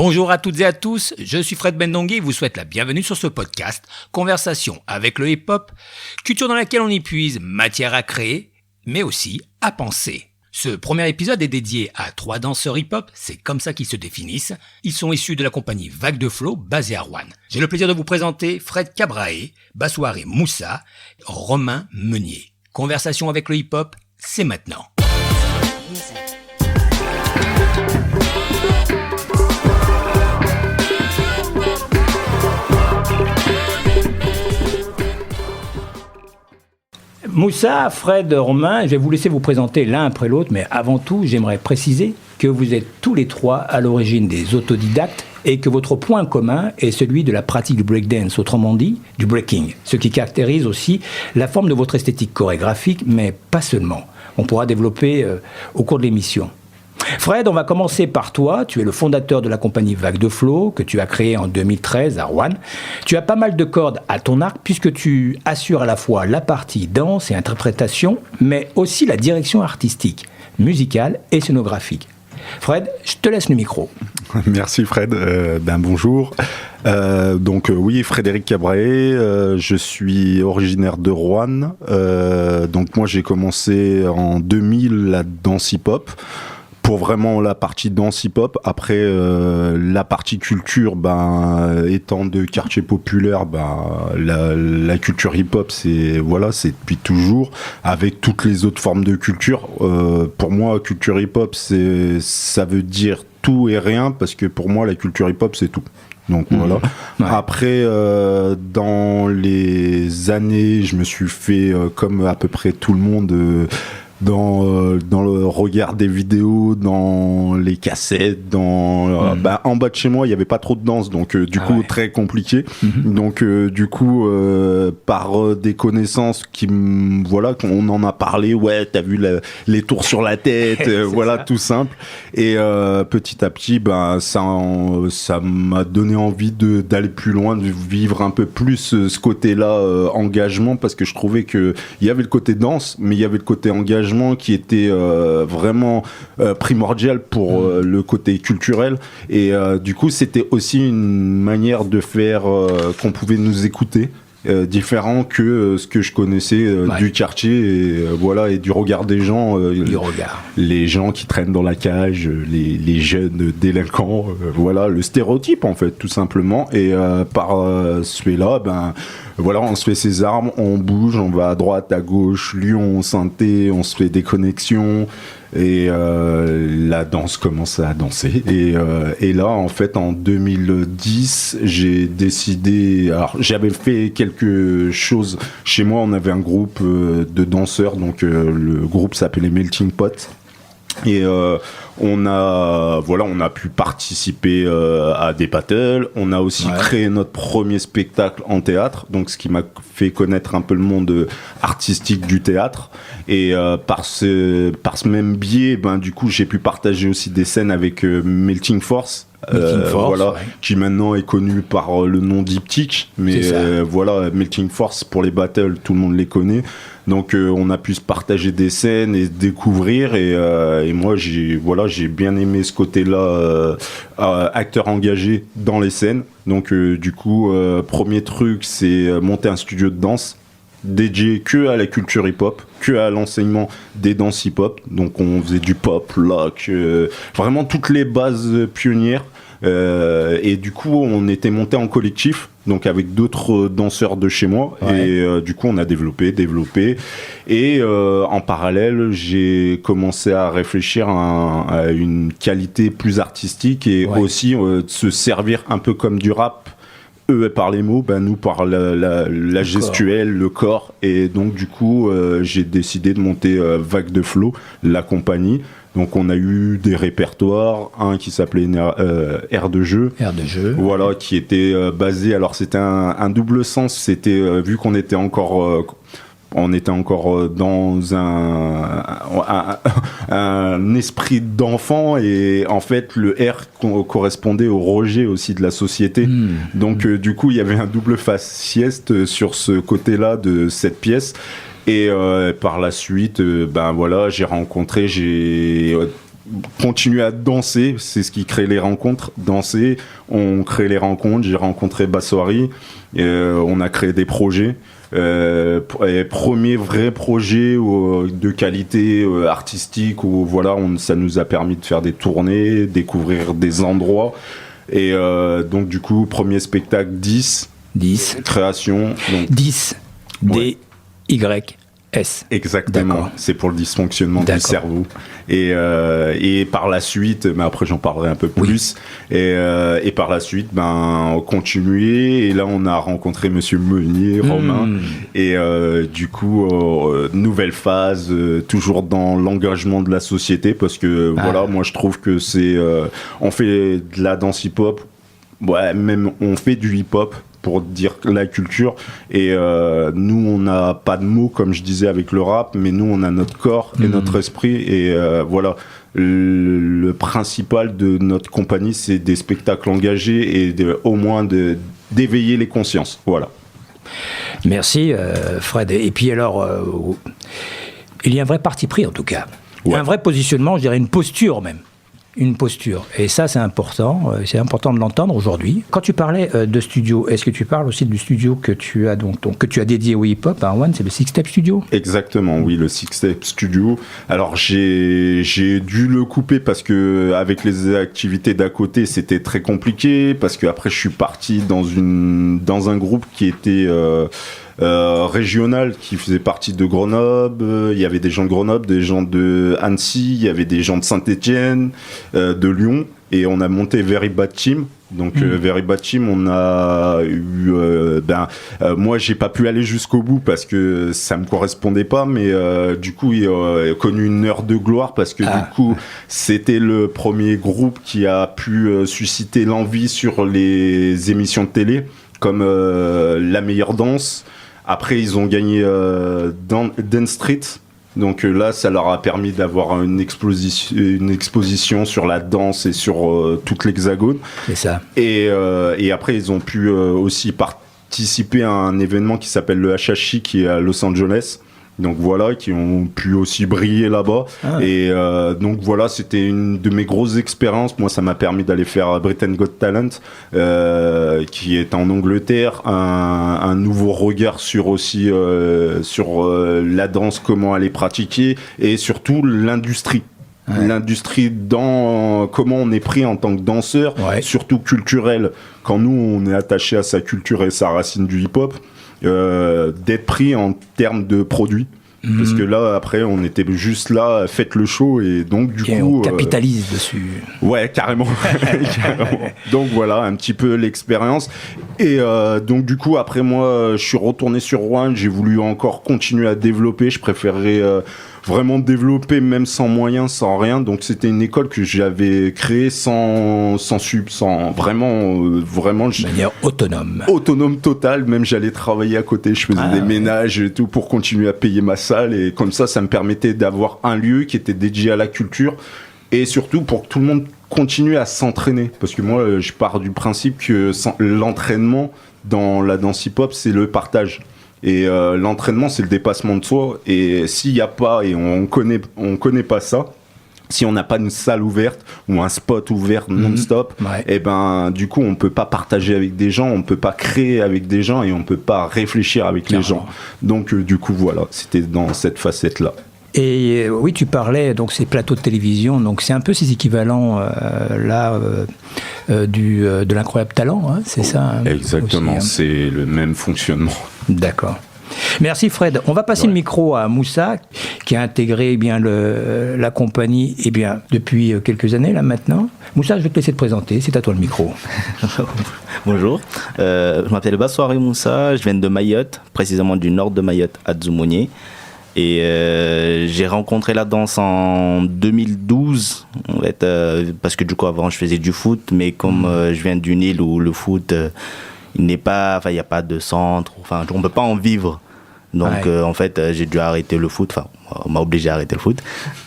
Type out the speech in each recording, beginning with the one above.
Bonjour à toutes et à tous, je suis Fred Bendongui et vous souhaite la bienvenue sur ce podcast Conversation avec le hip-hop, culture dans laquelle on y puise matière à créer, mais aussi à penser. Ce premier épisode est dédié à 3 danseurs hip-hop, c'est comme ça qu'ils se définissent. Ils sont issus de la compagnie Vague de Flow, basée à Rouen. J'ai le plaisir de vous présenter Fred Cabrae, Bassoiré Moussa, Romain Meunier. Conversation avec le hip-hop, c'est maintenant. Moussa, Fred, Romain, je vais vous laisser vous présenter l'un après l'autre, mais avant tout, j'aimerais préciser que vous êtes tous les trois à l'origine des autodidactes et que votre point commun est celui de la pratique du breakdance, autrement dit, du breaking, ce qui caractérise aussi la forme de votre esthétique chorégraphique, mais pas seulement. On pourra développer au cours de l'émission. Fred, on va commencer par toi. Tu es le fondateur de la compagnie Vague de Flow, que tu as créée en 2013 à Rouen. Tu as pas mal de cordes à ton arc, puisque tu assures à la fois la partie danse et interprétation, mais aussi la direction artistique, musicale et scénographique. Fred, je te laisse le micro. Merci Fred, bonjour. Oui, Frédéric Cabrae, je suis originaire de Rouen. Donc moi j'ai commencé en 2000 la danse hip-hop. Pour vraiment la partie danse hip-hop. Après, la partie culture, étant de quartier populaire, la culture hip-hop, c'est depuis toujours, avec toutes les autres formes de culture. Pour moi, culture hip-hop, ça veut dire tout et rien, parce que pour moi, la culture hip-hop, c'est tout. Donc voilà. Ouais. Après, dans les années, je me suis fait, comme à peu près tout le monde, dans le regard des vidéos, dans les cassettes, en bas de chez moi il y avait pas trop de danse, donc très compliqué. Donc par des connaissances qu'on en a parlé, t'as vu les tours sur la tête, tout simple. Et petit à petit ça m'a donné envie d'aller plus loin, de vivre un peu plus ce côté-là, engagement, parce que je trouvais que il y avait le côté danse, mais il y avait le côté engagement qui était vraiment primordial pour le côté culturel, et c'était aussi une manière de faire qu'on pouvait nous écouter, différent que ce que je connaissais du quartier, et du regard des gens, les gens qui traînent dans la cage, les jeunes délinquants, le stéréotype en fait, tout simplement. Et par ce fait-là, on se fait ses armes, on bouge, on va à droite, à gauche, Lyon, Saint-Thé, on se fait des connexions, et la danse commence à danser. Et là, en fait, en 2010, j'ai décidé... Alors, j'avais fait quelque chose... Chez moi, on avait un groupe de danseurs, donc le groupe s'appelait Melting Pot. Et on a pu participer à des battles. On a aussi créé notre premier spectacle en théâtre, donc ce qui m'a fait connaître un peu le monde artistique du théâtre. Et par ce même biais, j'ai pu partager aussi des scènes avec Melting Force. Qui maintenant est connu par le nom Diptyque, mais Melting Force, pour les battles, tout le monde les connaît. Donc on a pu se partager des scènes et découvrir, et moi j'ai bien aimé ce côté-là, acteur engagé dans les scènes. Donc premier truc, c'est monter un studio de danse dédié que à la culture hip-hop, que à l'enseignement des danses hip-hop. Donc on faisait du pop, lock, vraiment toutes les bases pionnières. Et on était monté en collectif, donc avec d'autres danseurs de chez moi, et on a développé, et en parallèle j'ai commencé à réfléchir à une qualité plus artistique, et aussi de se servir un peu comme du rap, eux par les mots, nous par la gestuelle, le corps. Et donc j'ai décidé de monter Vague de Flow, la compagnie. Donc on a eu des répertoires, un qui s'appelait Air de jeu, qui était basé, alors c'était un double sens, c'était vu qu'on était encore dans un esprit d'enfant, et en fait le R correspondait au rejet aussi de la société. Donc il y avait un double faciès sur ce côté-là de cette pièce. Et par la suite, j'ai rencontré, continuer à danser, c'est ce qui crée les rencontres. Danser, on crée les rencontres. J'ai rencontré Bassoari, on a créé des projets. Premier vrai projet de qualité artistique où voilà, ça nous a permis de faire des tournées, découvrir des endroits. Et donc du coup, premier spectacle 10 création. Donc, 10 D-Y-S. Exactement, D'accord. c'est pour le dysfonctionnement du cerveau. Et par la suite, mais après j'en parlerai un peu plus, et par la suite, on continuait, et là on a rencontré Monsieur Meunier, Romain, et du coup, nouvelle phase, toujours dans l'engagement de la société, parce que voilà, moi je trouve que on fait de la danse hip-hop, même on fait du hip-hop, pour dire la culture, et nous on n'a pas de mots comme je disais avec le rap, mais nous on a notre corps et notre esprit, et voilà, le principal de notre compagnie c'est des spectacles engagés et au moins d'éveiller les consciences, voilà. Merci Fred. Et puis alors, il y a un vrai parti pris en tout cas, un vrai positionnement, je dirais une posture même. Une posture. Et ça, c'est important de l'entendre aujourd'hui. Quand tu parlais de studio, est-ce que tu parles aussi du studio que tu as que tu as dédié au hip-hop à Rouen, c'est le Six Step Studio? Exactement, oui, le Six Step Studio. Alors, j'ai dû le couper parce que avec les activités d'à côté, c'était très compliqué, parce que après, je suis parti dans un groupe qui était régional, qui faisait partie de Grenoble. Il y avait des gens de Grenoble, des gens de Annecy, il y avait des gens de Saint-Étienne, de Lyon, et on a monté Very Bad Team. Donc Very Bad Team, on a eu moi j'ai pas pu aller jusqu'au bout parce que ça me correspondait pas, mais du coup il a connu une heure de gloire parce que du coup c'était le premier groupe qui a pu susciter l'envie sur les émissions de télé comme La Meilleure Danse. Après, ils ont gagné Dance Street. Donc là, ça leur a permis d'avoir une exposition sur la danse et sur tout l'Hexagone. C'est ça. Et après, ils ont pu aussi participer à un événement qui s'appelle le HHI, qui est à Los Angeles. Donc voilà, qui ont pu aussi briller là-bas. Et donc voilà, c'était une de mes grosses expériences. Moi, ça m'a permis d'aller faire Britain's Got Talent, qui est en Angleterre, un nouveau regard sur aussi sur la danse, comment elle est pratiquée, et surtout l'industrie. L'industrie dans comment on est pris en tant que danseur, surtout culturel. Quand nous, on est attaché à sa culture et sa racine du hip-hop, d'être pris en termes de produits. Parce que là, après, on était juste là, faites le show, et donc du coup... on capitalise dessus. Ouais, carrément. Carrément. Donc voilà, un petit peu l'expérience. Et donc du coup, après moi, je suis retourné sur Rouen, j'ai voulu encore continuer à développer, je préférerais... vraiment développé, même sans moyens, sans rien. Donc c'était une école que j'avais créée sans vraiment de manière autonome totale. Même j'allais travailler à côté, je faisais des ménages et tout pour continuer à payer ma salle, et comme ça me permettait d'avoir un lieu qui était dédié à la culture, et surtout pour que tout le monde continue à s'entraîner, parce que moi je pars du principe que l'entraînement dans la danse hip-hop, c'est le partage. Et l'entraînement, c'est le dépassement de soi. Et s'il n'y a pas, et on connaît pas ça, si on n'a pas une salle ouverte ou un spot ouvert non-stop, et ben du coup on peut pas partager avec des gens, on peut pas créer avec des gens, et on peut pas réfléchir avec les gens. Donc du coup voilà, c'était dans cette facette-là. Et oui, tu parlais donc ces plateaux de télévision, donc c'est un peu ces équivalents de l'incroyable talent, hein, c'est ça hein, exactement, aussi, hein. C'est le même fonctionnement. D'accord. Merci Fred. On va passer le micro à Moussa, qui a intégré la compagnie depuis quelques années là maintenant. Moussa, je vais te laisser te présenter, c'est à toi le micro. Bonjour, je m'appelle Bassoari Moussa, je viens de Mayotte, précisément du nord de Mayotte, à Dzoumogné. Et j'ai rencontré la danse en 2012, en fait, parce que du coup avant je faisais du foot, mais comme je viens d'une île où le foot... il n'y a pas de centre, on ne peut pas en vivre. Donc en fait, j'ai dû arrêter le foot, on m'a obligé à arrêter le foot.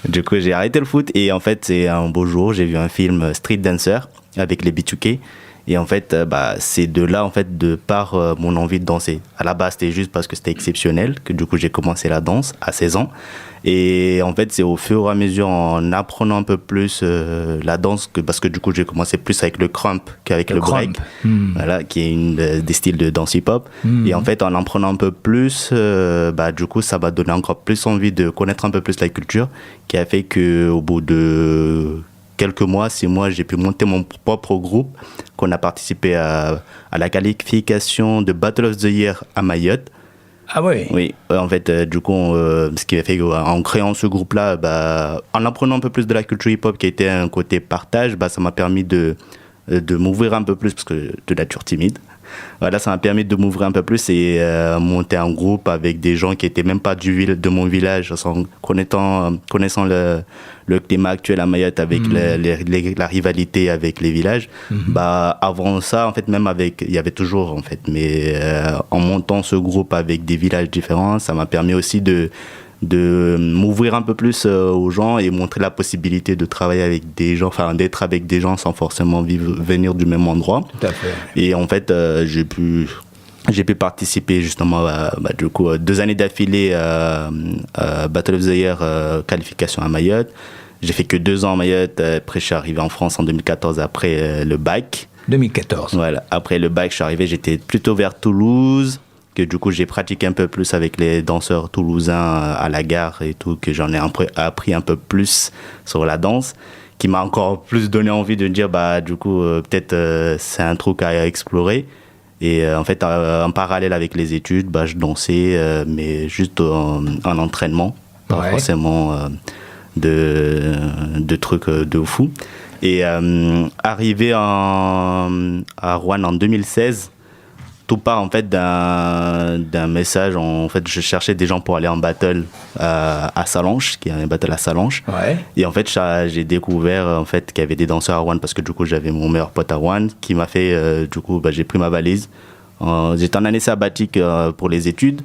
Du coup, j'ai arrêté le foot, et en fait, c'est un beau jour, j'ai vu un film Street Dancer avec les B2K, Et en fait, c'est de là, en fait, de par mon envie de danser. À la base, c'était juste parce que c'était exceptionnel que du coup, j'ai commencé la danse à 16 ans. Et en fait, c'est au fur et à mesure, en apprenant un peu plus la danse, parce que du coup, j'ai commencé plus avec le crump qu'avec le break, voilà, qui est des styles de danse hip-hop. Et en fait, en apprenant un peu plus, du coup, ça m'a donné encore plus envie de connaître un peu plus la culture, qui a fait qu'au bout de quelques mois, 6 mois, j'ai pu monter mon propre groupe, qu'on a participé à la qualification de Battle of the Year à Mayotte. Ah oui. Oui, en fait, du coup, ce qui a fait qu'en créant ce groupe-là, en apprenant un peu plus de la culture hip-hop, qui était un côté partage, ça m'a permis de m'ouvrir un peu plus, parce que de nature timide. Voilà, ça m'a permis de m'ouvrir un peu plus et monter un groupe avec des gens qui n'étaient même pas de mon village, connaissant le climat actuel à Mayotte avec la rivalité avec les villages. Avant ça, en fait, il y avait toujours, en fait, mais en montant ce groupe avec des villages différents, ça m'a permis aussi de m'ouvrir un peu plus aux gens et montrer la possibilité de travailler avec des gens, enfin d'être avec des gens sans forcément venir du même endroit. Tout à fait. Et en fait, j'ai pu participer justement du coup 2 années d'affilée à Battle of the Year qualification à Mayotte. J'ai fait que 2 ans à Mayotte, après je suis arrivé en France en 2014 après le bac. 2014. Voilà, après le bac je suis arrivé, j'étais plutôt vers Toulouse, que du coup j'ai pratiqué un peu plus avec les danseurs toulousains à la gare et tout, que j'en ai appris un peu plus sur la danse, qui m'a encore plus donné envie de dire du coup peut-être c'est un truc à explorer. Et en fait en parallèle avec les études, je dansais mais juste en entraînement, pas forcément de trucs de fou. Et arrivé à Rouen en 2016, tout part en fait d'un message. En fait, je cherchais des gens pour aller en battle à Sallanches, qui est un battle à Sallanches. Ouais. Et en fait, j'ai découvert en fait qu'il y avait des danseurs à Rouen, parce que du coup, j'avais mon meilleur pote à Rouen qui m'a fait du coup, j'ai pris ma valise. J'étais en année sabbatique pour les études.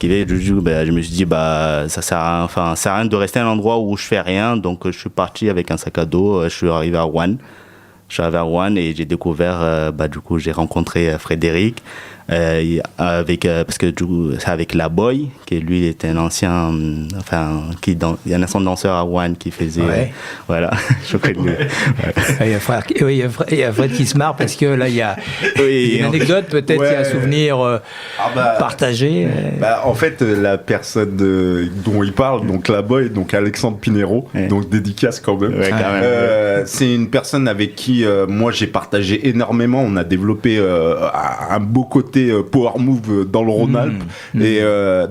Je me suis dit ça sert à rien de rester à un endroit où je fais rien. Donc, je suis parti avec un sac à dos. Je suis arrivé à Rouen. Je suis arrivé à Rouen et j'ai découvert, du coup, j'ai rencontré Frédéric, parce que du coup, c'est avec La Boy, qui lui était un ancien, il y a un ancien danseur à Rouen qui faisait, voilà, je connais. Il y a Fred qui se marre parce que là, il y a une anecdote, peut-être, il y a un souvenir partagé. En fait, la personne dont il parle, donc La Boy, donc Alexandre Pinero, donc dédicace quand même. Ouais, quand même. C'est une personne avec qui moi j'ai partagé énormément. On a développé un beau côté Power Move dans le Rhône-Alpes. Et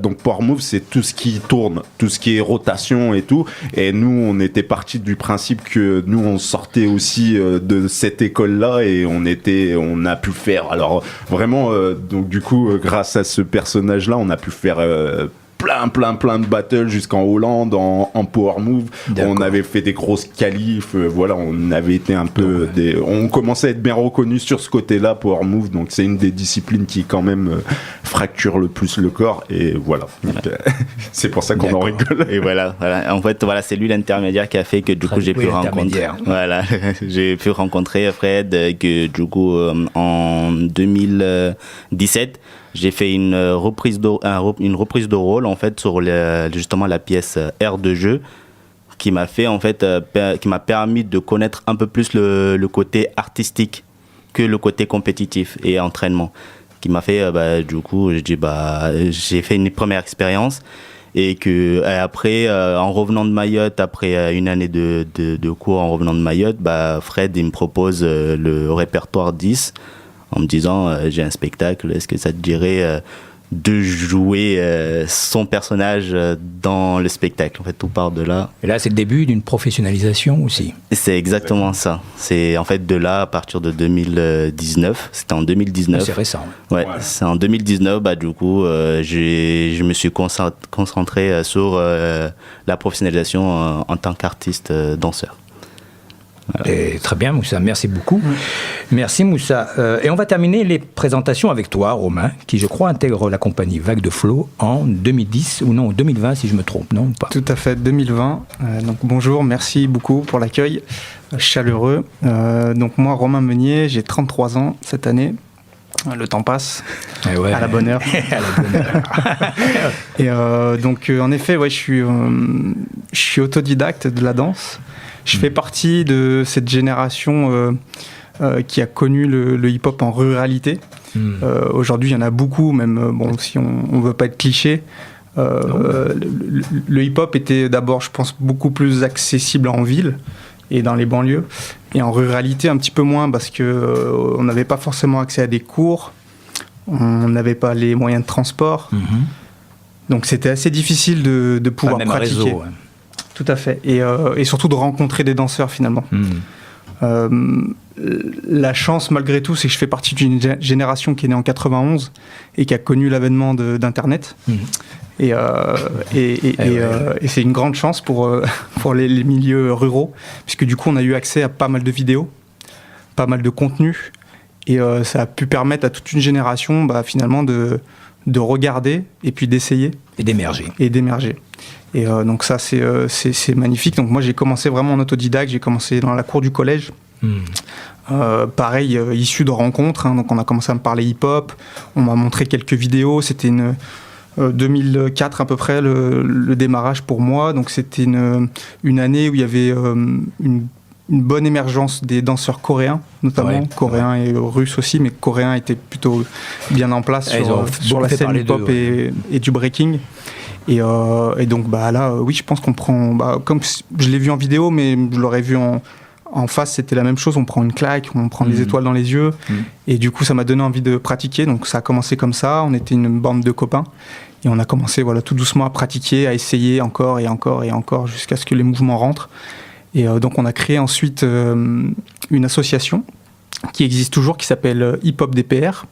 donc Power Move, c'est tout ce qui tourne, tout ce qui est rotation et tout. Et nous, on était partis du principe que nous, on sortait aussi de cette école-là et on a pu faire. Alors vraiment, donc du coup, grâce à ce personnage-là, on a pu faire plein de battles jusqu'en Hollande en Power Move. D'accord. On avait fait des grosses qualifs, voilà, on avait été un peu on commençait à être bien reconnus sur ce côté-là, Power Move, donc c'est une des disciplines qui quand même fracture le plus le corps, et voilà. Donc, c'est pour ça qu'on en rigole. Et voilà, en fait, c'est lui l'intermédiaire qui a fait que du coup j'ai pu rencontrer. Voilà, j'ai pu rencontrer Fred, que du coup en 2017 j'ai fait une reprise de rôle en fait sur justement la pièce Air de jeu, qui m'a fait en fait qui m'a permis de connaître un peu plus le côté artistique que le côté compétitif et entraînement, qui m'a fait du coup j'ai fait une première expérience. Et que après, en revenant de Mayotte, après une année de cours en revenant de Mayotte, Fred il me propose le répertoire 10 en me disant j'ai un spectacle, est-ce que ça te dirait de jouer son personnage dans le spectacle. En fait, tout part de là. Et là, c'est le début d'une professionnalisation aussi. C'est exactement ça. C'est en fait de là, à partir de 2019. C'était en 2019. C'est récent. Ouais, c'est en 2019. Du coup, je me suis concentré sur la professionnalisation en tant qu'artiste danseur. Et très bien, Moussa, merci beaucoup. Merci, Moussa. Et on va terminer les présentations avec toi, Romain, qui, je crois, intègre la compagnie Vague de Flow en 2010, ou non, 2020, si je me trompe, non ou pas? Tout à fait, 2020. Donc bonjour, merci beaucoup pour l'accueil chaleureux. Donc moi, Romain Meunier, j'ai 33 ans cette année. Le temps passe, ouais. À la bonne heure. À la bonne heure. Et donc, en effet, ouais, je suis autodidacte de la danse. Je fais partie de cette génération qui a connu le hip-hop en ruralité. Aujourd'hui, il y en a beaucoup, même si on ne veut pas être cliché. Le hip-hop était d'abord, je pense, beaucoup plus accessible en ville et dans les banlieues, et en ruralité un petit peu moins, parce que on n'avait pas forcément accès à des cours, on n'avait pas les moyens de transport, donc c'était assez difficile de pouvoir même pratiquer. Réseau, ouais. Tout à fait, et surtout de rencontrer des danseurs finalement. La chance malgré tout, c'est que je fais partie d'une génération qui est née en 91 et qui a connu l'avènement d'Internet. Et c'est une grande chance pour les milieux ruraux, puisque du coup on a eu accès à pas mal de vidéos, pas mal de contenus, et ça a pu permettre à toute une génération finalement de regarder et puis d'essayer. Et d'émerger. Et donc ça c'est magnifique. Donc moi j'ai commencé vraiment en autodidacte, j'ai commencé dans la cour du collège. Pareil, issu de rencontres, donc on a commencé à me parler hip-hop, on m'a montré quelques vidéos, c'était 2004 à peu près le démarrage pour moi, donc c'était une année où il y avait une bonne émergence des danseurs coréens, notamment coréens et russes aussi, mais coréens étaient plutôt bien en place sur la scène hip-hop et du breaking. Et donc là, oui, je pense qu'on prend, comme je l'ai vu en vidéo, mais je l'aurais vu en face, c'était la même chose, on prend une claque, on prend les étoiles dans les yeux, et du coup ça m'a donné envie de pratiquer, donc ça a commencé comme ça, on était une bande de copains, et on a commencé tout doucement à pratiquer, à essayer encore et encore et encore, jusqu'à ce que les mouvements rentrent, et donc on a créé ensuite une association qui existe toujours, qui s'appelle Hip Hop DPR,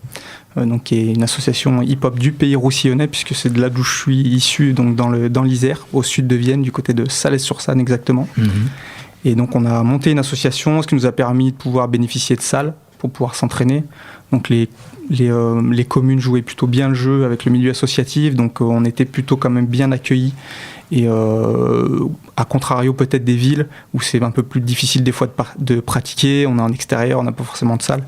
donc qui est une association hip-hop du pays roussillonnais, puisque c'est de là d'où je suis issu, donc dans l'Isère, au sud de Vienne, du côté de Salles-sur-Sanne exactement. Et donc on a monté une association, ce qui nous a permis de pouvoir bénéficier de salles pour pouvoir s'entraîner. Donc les communes jouaient plutôt bien le jeu avec le milieu associatif, donc on était plutôt quand même bien accueillis. Et à contrario peut-être des villes où c'est un peu plus difficile des fois de pratiquer, on est en extérieur, on n'a pas forcément de salle.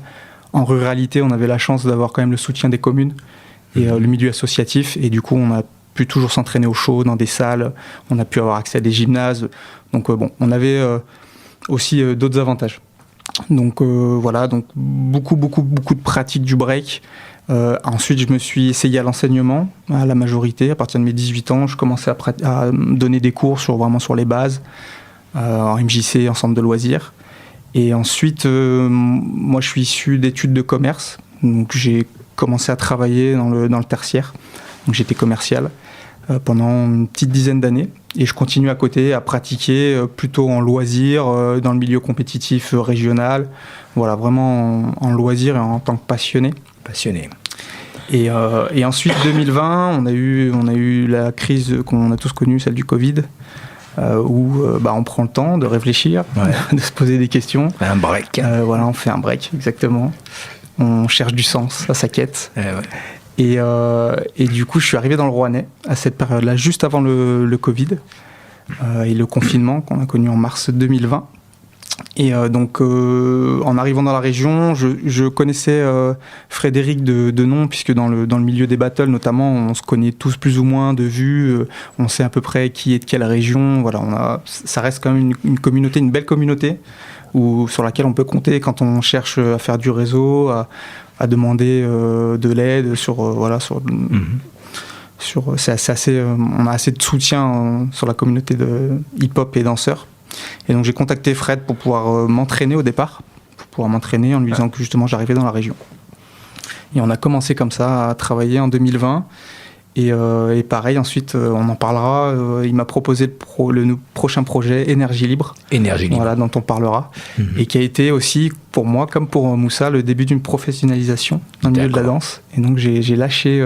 En ruralité, on avait la chance d'avoir quand même le soutien des communes et le milieu associatif, et du coup on a pu toujours s'entraîner au chaud dans des salles, on a pu avoir accès à des gymnases, donc on avait aussi d'autres avantages. Donc voilà, donc beaucoup de pratiques du break. Ensuite, je me suis essayé à l'enseignement, à la majorité. À partir de mes 18 ans, je commençais à donner des cours vraiment sur les bases, en MJC, en centre de loisirs. Et ensuite, moi, je suis issu d'études de commerce. Donc, j'ai commencé à travailler dans le tertiaire. Donc, j'étais commercial pendant une petite dizaine d'années. Et je continue à côté à pratiquer plutôt en loisir, dans le milieu compétitif régional. Voilà, vraiment en loisir et en tant que passionné. Et ensuite, 2020, on a eu la crise qu'on a tous connue, celle du Covid, où on prend le temps de réfléchir, de se poser des questions. Un break. Voilà, on fait un break, exactement. On cherche du sens à sa quête. Et du coup, je suis arrivé dans le Roannais à cette période-là, juste avant le Covid et le confinement qu'on a connu en mars 2020. Et donc, en arrivant dans la région, je connaissais Frédéric de nom, puisque dans le milieu des battles, notamment, on se connaît tous plus ou moins de vue. On sait à peu près qui est de quelle région. Voilà, ça reste quand même une communauté, une belle communauté, sur laquelle on peut compter quand on cherche à faire du réseau, à demander de l'aide c'est assez, on a assez de soutien sur la communauté de hip-hop et danseurs. Et donc j'ai contacté Fred pour pouvoir m'entraîner au départ, en lui disant que justement j'arrivais dans la région. Et on a commencé comme ça à travailler en 2020. Et pareil, ensuite on en parlera. Il m'a proposé le prochain projet Énergie Libre. Voilà, dont on parlera. Et qui a été aussi pour moi, comme pour Moussa, le début d'une professionnalisation dans le milieu de la danse. Et donc j'ai lâché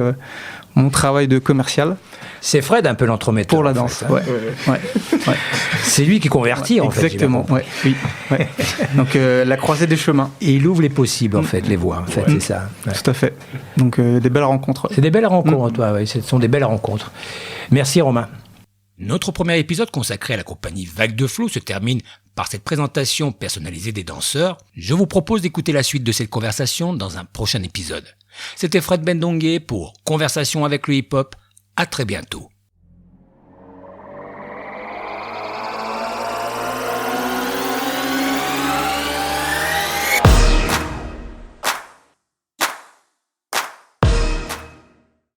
mon travail de commercial C'est Fred un peu l'entremetteur. pour la en danse. fait, hein. Ouais. C'est lui qui convertit en fait. j'ai bien Exactement. compris. Ouais. Donc la croisée des chemins. Et il ouvre les possibles en fait, les voies. En fait, c'est ça. Ouais. Tout à fait. Donc des belles rencontres. C'est des belles rencontres, toi. Ouais, ce sont des belles rencontres. Merci Romain. Notre premier épisode consacré à la compagnie Vague de Flow se termine par cette présentation personnalisée des danseurs. Je vous propose d'écouter la suite de cette conversation dans un prochain épisode. C'était Fred Bendongué pour Conversation avec le hip-hop. À très bientôt.